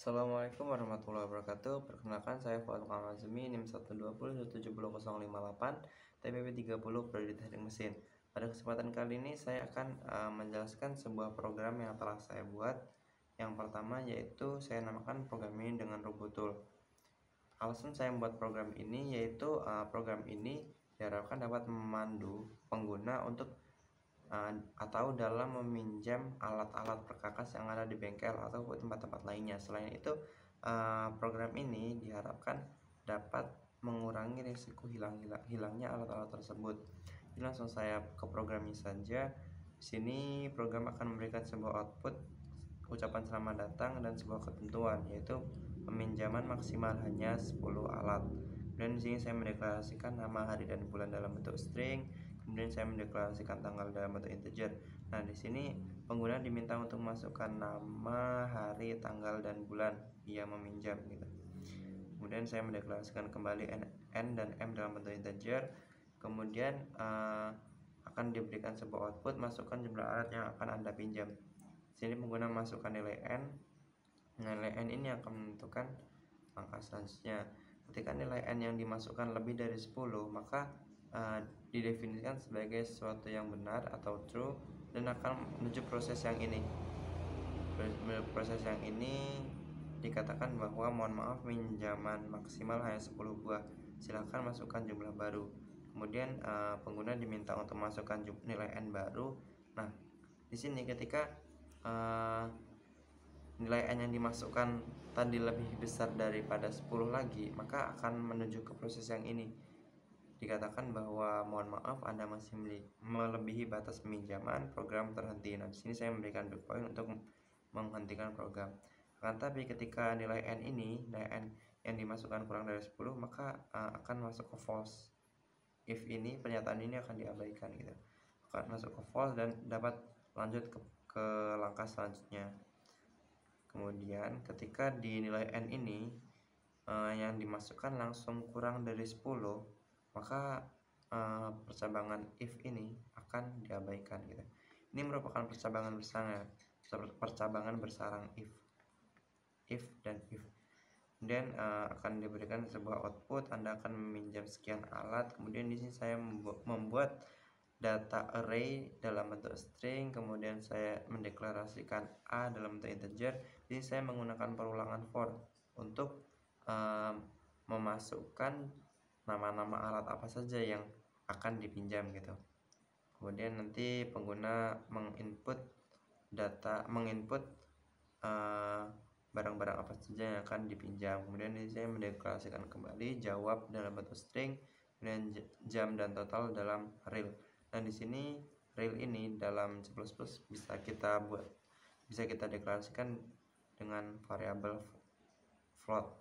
Assalamualaikum warahmatullahi wabarakatuh. Perkenalkan saya Fuad Muhammad Azmi, NIM 120170058, TPP 30 Prodi Teknik Mesin. Pada kesempatan kali ini saya akan menjelaskan sebuah program yang telah saya buat. Yang pertama yaitu saya namakan program ini dengan Robotool. Alasan saya membuat program ini yaitu program ini diharapkan dapat memandu pengguna untuk atau dalam meminjam alat-alat perkakas yang ada di bengkel atau tempat-tempat lainnya. Selain itu, program ini diharapkan dapat mengurangi risiko hilangnya alat-alat tersebut. Jadi langsung saya ke programnya saja. Di sini program akan memberikan sebuah output ucapan selamat datang dan sebuah ketentuan, yaitu peminjaman maksimal hanya 10 alat. Dan di sini saya mendeklarasikan nama, hari, dan bulan dalam bentuk string. Kemudian saya mendeklarasikan tanggal dalam bentuk integer. Nah, di sini pengguna diminta untuk masukkan nama, hari, tanggal, dan bulan ia meminjam gitu. Kemudian saya mendeklarasikan kembali n dan m dalam bentuk integer. Kemudian akan diberikan sebuah output, masukkan jumlah alat yang akan Anda pinjam. Sini pengguna masukkan nilai n. Nilai n ini akan menentukan angka selanjutnya. Ketika nilai n yang dimasukkan lebih dari 10, maka didefinisikan sebagai sesuatu yang benar atau true dan akan menuju proses yang ini. Proses yang ini dikatakan bahwa mohon maaf, pinjaman maksimal hanya 10 buah. Silahkan masukkan jumlah baru. Kemudian pengguna diminta untuk masukkan nilai n baru. Nah, di sini ketika nilai n yang dimasukkan tadi lebih besar daripada 10 lagi, maka akan menuju ke proses yang ini. Dikatakan bahwa mohon maaf, Anda masih melebihi batas peminjaman, program terhenti. Nah, di sini saya memberikan breakpoint untuk menghentikan program. Akan tapi ketika nilai n yang dimasukkan kurang dari 10, maka akan masuk ke false. If ini, pernyataan ini akan diabaikan gitu. Akan masuk ke false dan dapat lanjut ke langkah selanjutnya. Kemudian ketika di nilai n ini yang dimasukkan langsung kurang dari 10, maka percabangan if ini akan diabaikan gitu. Ini merupakan percabangan bersarang if dan if. Kemudian akan diberikan sebuah output, Anda akan meminjam sekian alat. Kemudian di sini saya membuat data array dalam bentuk string, kemudian saya mendeklarasikan a dalam bentuk integer. Jadi saya menggunakan perulangan for untuk memasukkan nama-nama alat apa saja yang akan dipinjam gitu. Kemudian nanti pengguna menginput barang-barang apa saja yang akan dipinjam. Kemudian ini saya mendeklarasikan kembali jawab dalam bentuk string, kemudian jam dan total dalam real. Dan di sini real ini dalam C++ bisa kita deklarasikan dengan variabel float.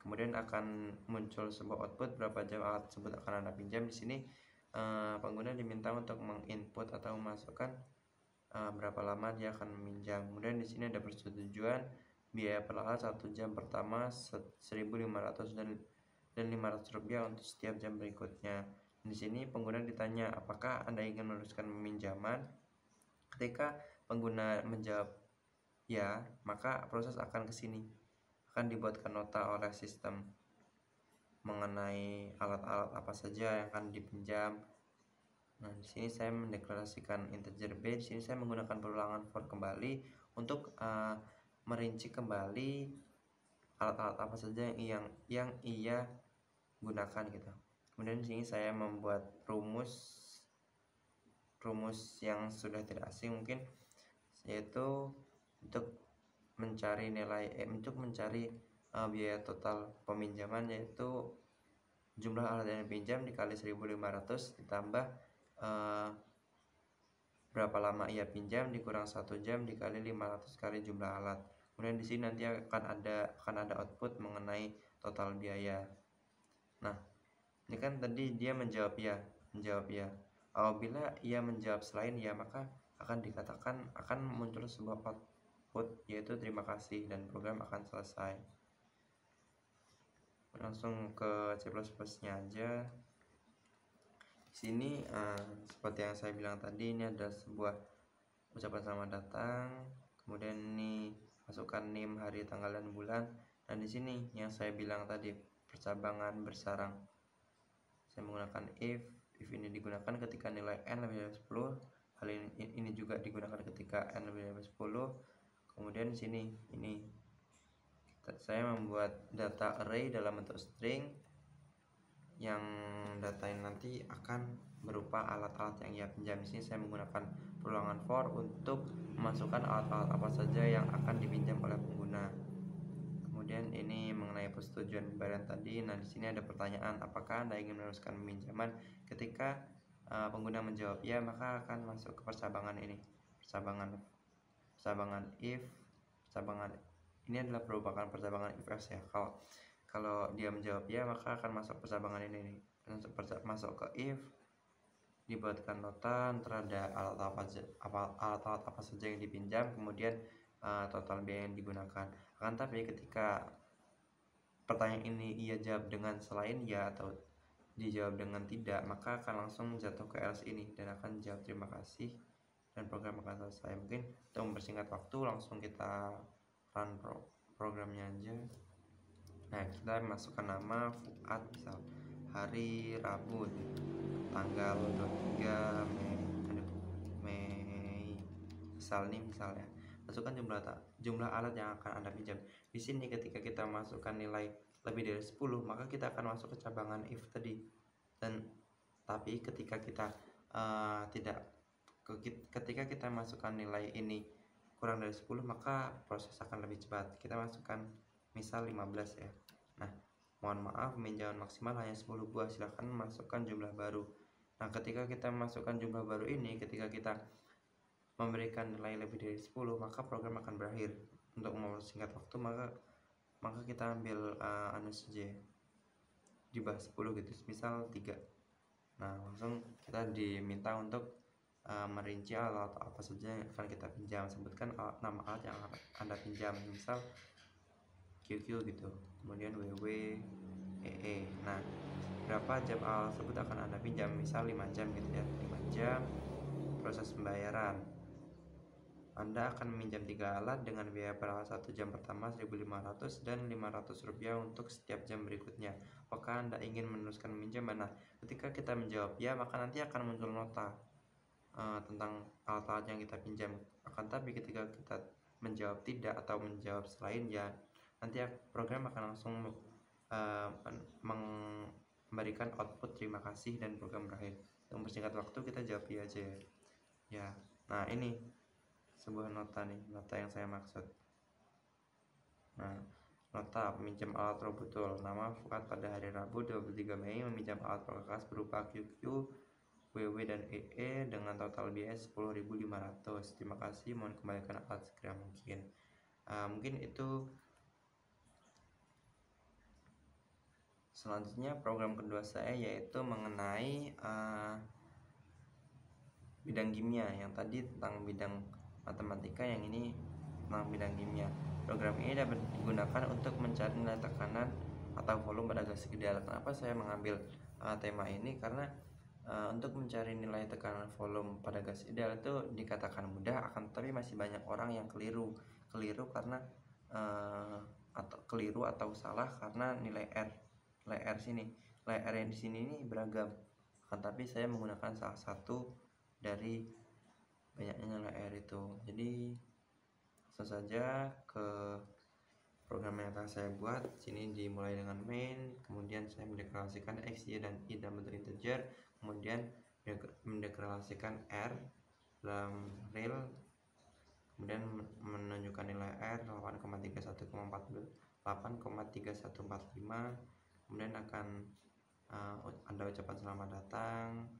Kemudian akan muncul sebuah output berapa jam alat tersebut akan Anda pinjam. Di sini pengguna diminta untuk menginput atau memasukkan berapa lama dia akan meminjam. Kemudian di sini ada persetujuan biaya per alat 1 jam pertama 1.500 dan 500 rupiah untuk setiap jam berikutnya. Di sini pengguna ditanya apakah Anda ingin meneruskan peminjaman. Ketika pengguna menjawab ya, maka proses akan ke sini. Akan dibuatkan nota oleh sistem mengenai alat-alat apa saja yang akan dipinjam. Nah, di sini saya mendeklarasikan integer b. Di sini saya menggunakan perulangan for kembali untuk merinci kembali alat-alat apa saja yang ia gunakan gitu. Kemudian di sini saya membuat rumus yang sudah tidak asing mungkin, yaitu untuk mencari biaya total peminjaman, yaitu jumlah alat yang dipinjam dikali 1.500 ditambah berapa lama ia pinjam dikurang 1 jam dikali 500 kali jumlah alat. Kemudian di sini nanti akan ada output mengenai total biaya. Nah, ini kan tadi dia menjawab ya. Apabila ia menjawab selain ya, maka akan muncul sebuah output, yaitu terima kasih, dan program akan selesai. Langsung ke C++-nya aja. Di sini seperti yang saya bilang tadi, ini ada sebuah ucapan selamat datang. Kemudian ini masukkan NIM, hari, tanggal, dan bulan. Nah, di sini yang saya bilang tadi, percabangan bersarang. Saya menggunakan if ini digunakan ketika nilai n lebih dari 10. Hal ini juga digunakan ketika n lebih dari 10. Kemudian di sini saya membuat data array dalam bentuk string, yang data ini nanti akan berupa alat-alat yang ia pinjam. Di sini saya menggunakan perulangan for untuk memasukkan alat-alat apa saja yang akan dipinjam oleh pengguna. Kemudian ini mengenai persetujuan pembayaran tadi. Nah, di sini ada pertanyaan, apakah Anda ingin meneruskan peminjaman? Ketika pengguna menjawab ya, maka akan masuk ke percabangan ini. Percabangan if, percabangan ini adalah merupakan percabangan if else ya. Kalau dia menjawab ya, maka akan masuk percabangan ini. Masuk ke if, dibuatkan nota terhadap alat-alat apa saja yang dipinjam, kemudian total biaya yang digunakan. Akan tapi ketika pertanyaan ini ia jawab dengan selain ya atau dijawab dengan tidak, maka akan langsung jatuh ke else ini dan akan jawab terima kasih dan program akan selesai. Mungkin untuk mempersingkat waktu langsung kita run programnya aja. Nah, kita masukkan nama Fuad, misal hari Rabu tanggal 23 Mei misalnya. Masukkan jumlah alat yang akan Anda pinjam. Di sini ketika kita masukkan nilai lebih dari 10, maka kita akan masuk ke cabangan if tadi. Dan tapi ketika kita ketika kita masukkan nilai ini kurang dari 10, maka proses akan lebih cepat. Kita masukkan misal 15 ya. Nah, mohon maaf, peminjaman maksimal hanya 10 buah, silahkan masukkan jumlah baru. Nah, ketika kita masukkan jumlah baru ini, ketika kita memberikan nilai lebih dari 10, maka program akan berakhir. Untuk mempersingkat waktu, maka kita ambil saja di bawah 10 gitu, misal 3. Nah, langsung kita diminta untuk merinci alat apa saja yang akan kita pinjam. Sebutkan nama alat yang Anda pinjam, misal QQ gitu, kemudian WW, EE. Nah, berapa jam alat tersebut akan Anda pinjam, misal 5 jam gitu ya, 5 jam. Proses pembayaran, Anda akan meminjam 3 alat dengan biaya per alat 1 jam pertama 1.500 dan Rp500 untuk setiap jam berikutnya. Apakah Anda ingin meneruskan pinjaman? Nah, ketika kita menjawab ya, maka nanti akan muncul nota tentang alat-alat yang kita pinjam. Akan tapi ketika kita menjawab tidak atau menjawab selain ya, nanti program akan langsung memberikan output terima kasih dan program berakhir. Untuk mempersingkat waktu, kita jawab ya aja ya. Nah, ini sebuah nota yang saya maksud. Nah, nota peminjam alat Robotul, nama Fuad pada hari Rabu 23 Mei meminjam alat perkakas berupa QQ, WW, dan EE dengan total biaya 10.500. Terima kasih, mohon kembalikan alat segera mungkin. Mungkin itu. Selanjutnya program kedua saya yaitu mengenai bidang kimia. Yang tadi tentang bidang matematika, yang ini tentang bidang kimia. Program ini dapat digunakan untuk mencari nilai tekanan atau volume pada gas ideal. Kenapa saya mengambil tema ini? Karena untuk mencari nilai tekanan volume pada gas ideal itu dikatakan mudah, akan tapi masih banyak orang yang keliru karena atau keliru atau salah karena nilai R yang di sini ini beragam. Akan tapi saya menggunakan salah satu dari banyaknya nilai R itu. Jadi langsung saja ke program yang akan saya buat. Sini dimulai dengan main, kemudian saya mendeklarasikan X, Y, dan Y dalam bentuk integer, kemudian mendeklarasikan R dalam real, kemudian menunjukkan nilai R 8,3145, kemudian akan ada ucapan selamat datang.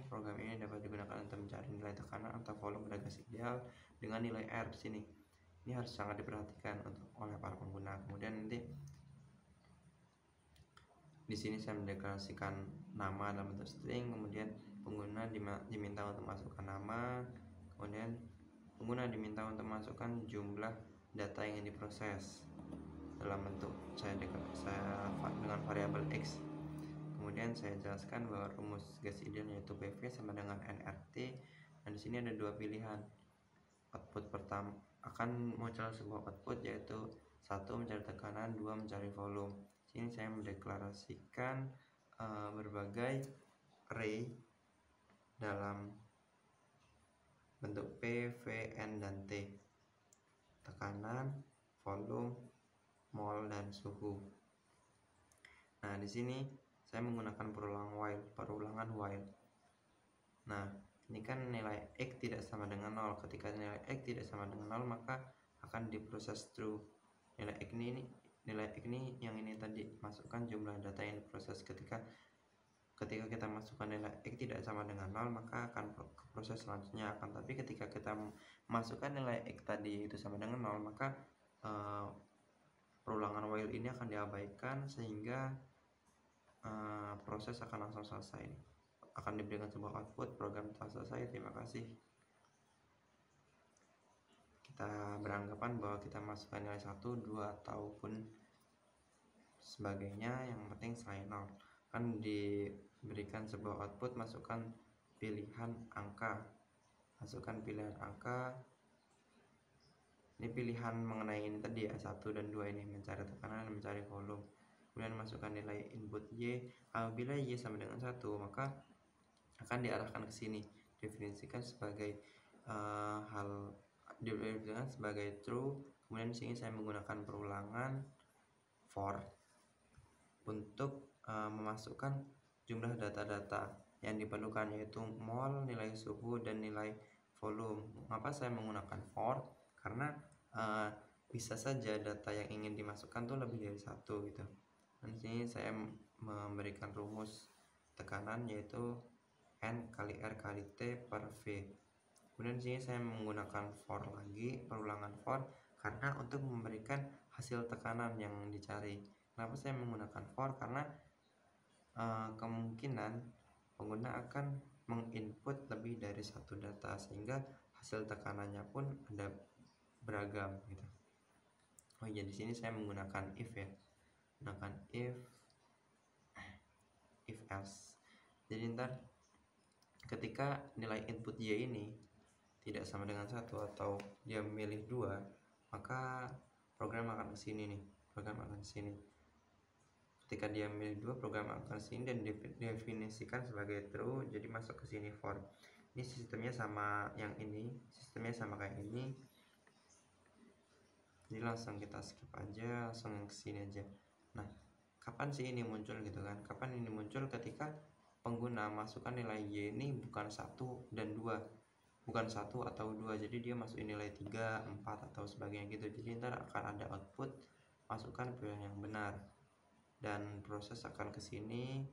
Program ini dapat digunakan untuk mencari nilai tekanan atau volume pada gas ideal dengan nilai R di sini. Ini harus sangat diperhatikan oleh para pengguna. Kemudian nanti di sini saya mendeklarasikan nama dalam bentuk string, kemudian pengguna diminta untuk masukkan nama, kemudian pengguna diminta untuk masukkan jumlah data yang ingin diproses dalam bentuk saya dengan variabel X. Kemudian saya jelaskan bahwa rumus gas ideal yaitu PV sama dengan nRT. Dan di sini ada dua pilihan. Output pertama, akan muncul sebuah output, yaitu 1 mencari tekanan, 2 mencari volume. Sini saya mendeklarasikan berbagai array dalam bentuk P, V, N, dan T. Tekanan, volume, mol, dan suhu. Nah, di sini saya menggunakan perulangan while. Nah, ini kan nilai X tidak sama dengan 0. Ketika nilai X tidak sama dengan 0, maka akan diproses true. Nilai X ini yang ini tadi, masukkan jumlah data yang diproses. Ketika kita masukkan nilai X tidak sama dengan 0, maka akan ke proses selanjutnya. Tapi ketika kita masukkan nilai X tadi itu sama dengan 0, maka perulangan while ini akan diabaikan, sehingga proses akan langsung selesai. Akan diberikan sebuah output, program telah selesai, terima kasih. Kita beranggapan bahwa kita masukkan nilai 1, 2, ataupun sebagainya, yang penting selain 0. Kan diberikan sebuah output, masukkan pilihan angka. Ini pilihan mengenai ini tadi ya, 1 dan 2 ini, mencari tekanan dan mencari volume. Kemudian masukkan nilai input Y. Apabila Y sama dengan 1, maka akan diarahkan ke sini, definisikan sebagai didefinisikan sebagai true. Kemudian di sini saya menggunakan perulangan for untuk memasukkan jumlah data-data yang diperlukan, yaitu mol, nilai suhu, dan nilai volume. Mengapa saya menggunakan for? Karena bisa saja data yang ingin dimasukkan tuh lebih dari 1 gitu. Dan di sini saya memberikan rumus tekanan, yaitu N kali R kali T per V. Kemudian di sini saya menggunakan for lagi, perulangan for, karena untuk memberikan hasil tekanan yang dicari. Kenapa saya menggunakan for? Karena kemungkinan pengguna akan menginput lebih dari satu data, sehingga hasil tekanannya pun ada beragam gitu. Oh iya, di sini saya menggunakan if ya, menggunakan if else. Jadi ntar ketika nilai input Y ini tidak sama dengan 1 atau dia memilih 2, maka program akan ke sini nih, Ketika dia memilih 2, program akan ke sini dan definisikan sebagai true, jadi masuk ke sini for. Ini sistemnya sama yang ini, sistemnya sama kayak ini. Jadi langsung kita skip aja, langsung ke sini aja. Nah, kapan sih ini muncul gitu kan? Kapan ini muncul? Ketika pengguna masukkan nilai Y ini bukan 1 dan 2, bukan 1 atau 2, jadi dia masukin nilai 3, 4, atau sebagainya gitu. Jadi ntar akan ada output, masukkan pilihan yang benar, dan proses akan ke sini.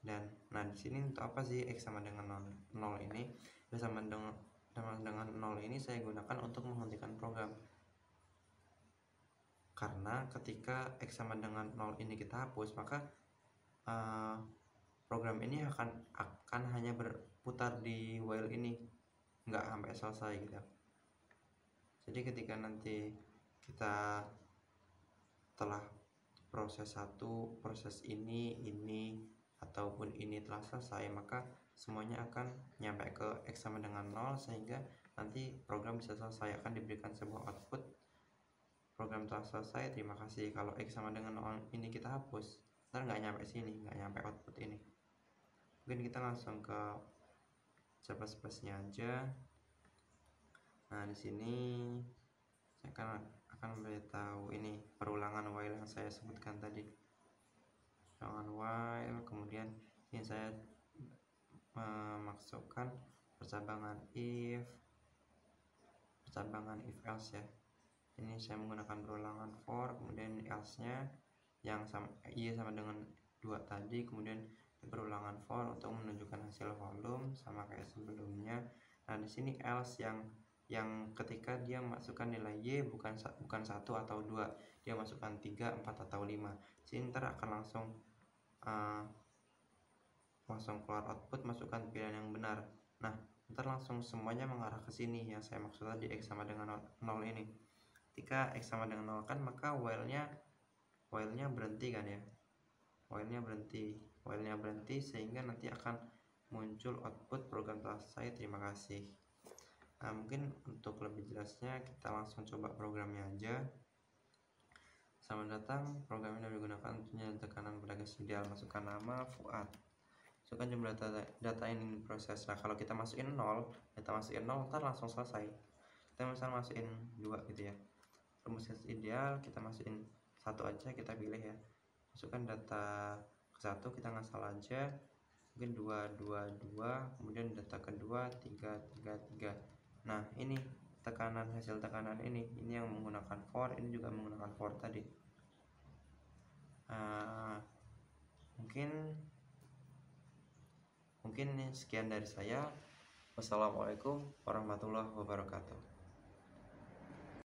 Dan nah, di sini untuk apa sih X sama dengan 0 ini? X sama dengan 0 ini saya gunakan untuk menghentikan program. Karena ketika X sama dengan 0 ini kita hapus, maka program ini akan hanya berputar di while ini, nggak sampai selesai gitu. Jadi ketika nanti kita telah proses 1, proses ini ataupun ini telah selesai, maka semuanya akan nyampe ke X sama dengan 0, sehingga nanti program bisa selesai. Akan diberikan sebuah output, program telah selesai, terima kasih. Kalau X sama dengan 0 ini kita hapus, ntar nggak nyampe sini, nggak nyampe output ini. Mungkin kita langsung ke C++ nya aja. Nah, di sini saya akan memberitahu ini perulangan while yang saya sebutkan tadi. Perulangan while, kemudian ini saya memasukkan percabangan if else ya. Ini saya menggunakan perulangan for, kemudian else nya yang sama Y sama dengan 2 tadi, kemudian perulangan for untuk menunjukkan hasil volume sama kayak sebelumnya. Nah, di sini else yang ketika dia masukkan nilai Y bukan 1 atau 2, dia masukkan 3, 4, atau 5. Sini ntar akan langsung keluar output, masukkan pilihan yang benar. Nah, ntar langsung semuanya mengarah ke sini yang saya maksud tadi, X sama dengan 0 ini. Ketika X sama dengan 0 kan, maka while-nya berhenti kan ya. While-nya berhenti sehingga nanti akan muncul output program telah selesai, terima kasih. Mungkin untuk lebih jelasnya kita langsung coba programnya aja. Selamat datang, program ini digunakan untuk menyalin tekanan pada gas ideal. Masukkan nama Fuad, masukkan jumlah data yang ingin diproses. Nah, kalau kita masukin 0, kita masukin 0, ntar langsung selesai. Kita misalnya masukin 2 gitu ya. Rumus gas ideal kita masukin 1 aja, kita pilih ya. Masukkan data ke 1, kita ngasal aja. Mungkin 2, 2, 2, kemudian data kedua 3, 3, 3. Nah, ini tekanan, hasil tekanan ini yang menggunakan for, ini juga menggunakan for tadi. Mungkin sekian dari saya. Wassalamualaikum warahmatullahi wabarakatuh.